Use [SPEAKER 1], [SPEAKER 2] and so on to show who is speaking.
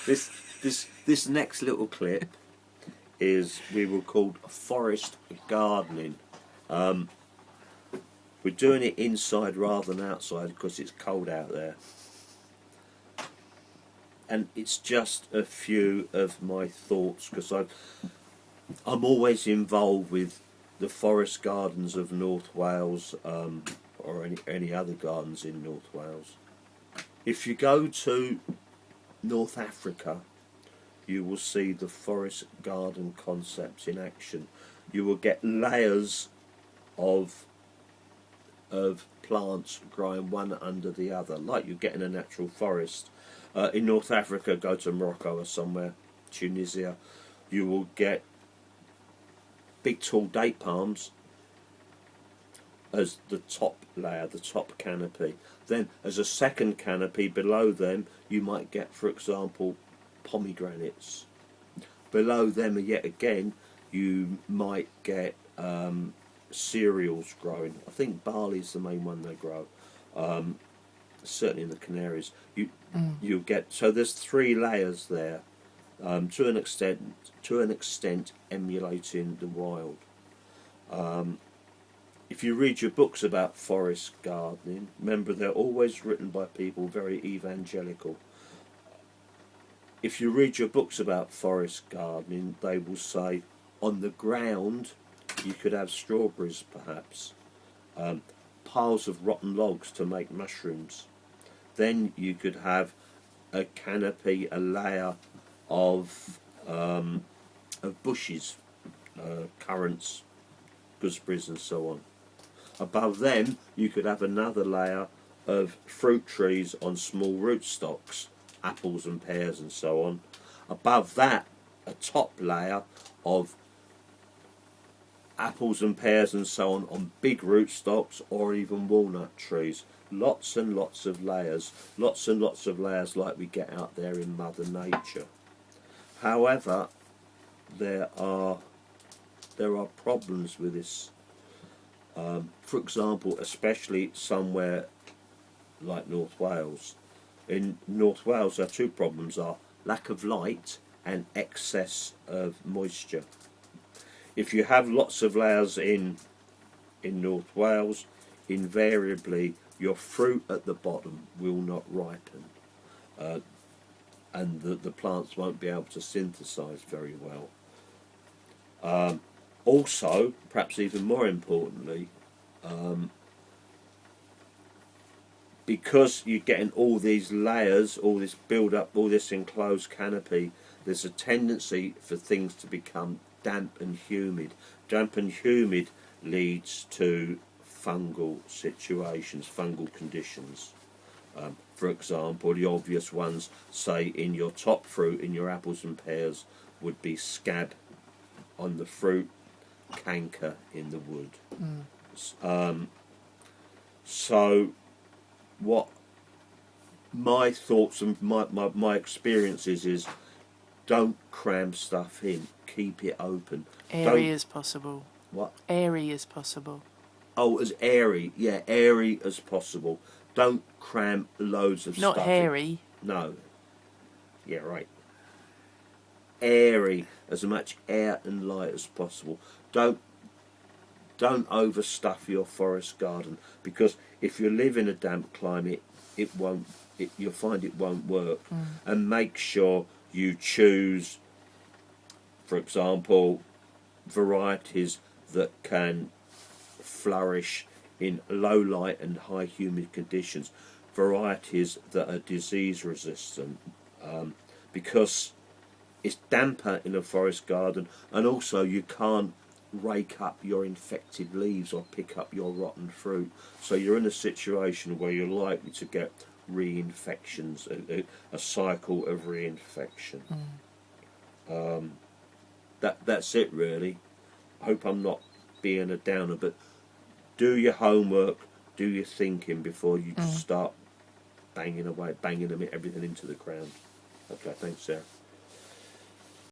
[SPEAKER 1] this next little clip is we were called forest gardening. We're doing it inside rather than outside because it's cold out there. And it's just a few of my thoughts, because I'm always involved with the forest gardens of North Wales, or any other gardens in North Wales. If you go to North Africa, you will see the forest garden concept in action. You will get layers of plants growing one under the other, like you get in a natural forest. In North Africa, go to Morocco or somewhere, Tunisia, you will get big tall date palms as the top layer, the top canopy. Then as a second canopy below them, you might get, for example, pomegranates. Below them, yet again, you might get cereals growing. I think barley's the main one they grow. Certainly in the Canaries, you get, so there's three layers there, to an extent emulating the wild. If you read your books about forest gardening, remember they're always written by people very evangelical. If you read your books about forest gardening, they will say on the ground you could have strawberries, perhaps, piles of rotten logs to make mushrooms. Then you could have a canopy, a layer of bushes, currants, gooseberries and so on. Above them you could have another layer of fruit trees on small rootstocks, apples and pears and so on. Above that, a top layer of apples and pears and so on big rootstocks, or even walnut trees. Lots and lots of layers, lots and lots of layers like we get out there in Mother Nature. However, there are problems with this. For example, especially somewhere like North Wales. In North Wales, our two problems are lack of light and excess of moisture. If you have lots of layers in North Wales, invariably your fruit at the bottom will not ripen, and the plants won't be able to synthesize very well. Also, perhaps even more importantly, because you're getting all these layers, all this build up, all this enclosed canopy, there's a tendency for things to become damp and humid. Damp and humid leads to fungal situations, fungal conditions. For example, the obvious ones, say in your top fruit, in your apples and pears, would be scab on the fruit, canker in the wood. So what my thoughts and my experiences is, don't cram stuff in, keep it open.
[SPEAKER 2] Airy as possible.
[SPEAKER 1] What?
[SPEAKER 2] Airy as possible.
[SPEAKER 1] Oh, as airy, yeah, airy as possible. Don't cram loads of stuff.
[SPEAKER 2] Not hairy.
[SPEAKER 1] No. Yeah, right. Airy, as much air and light as possible. Don't overstuff your forest garden, because if you live in a damp climate, you'll find it won't work. And make sure you choose, for example, varieties that can flourish in low light and high humid conditions, varieties that are disease resistant, because it's damper in a forest garden, and also you can't rake up your infected leaves or pick up your rotten fruit, so you're in a situation where you're likely to get reinfections, a cycle of reinfection. That's it really. I hope I'm not being a downer, but do your homework, do your thinking before you just start banging everything into the ground. Okay, thanks Sarah.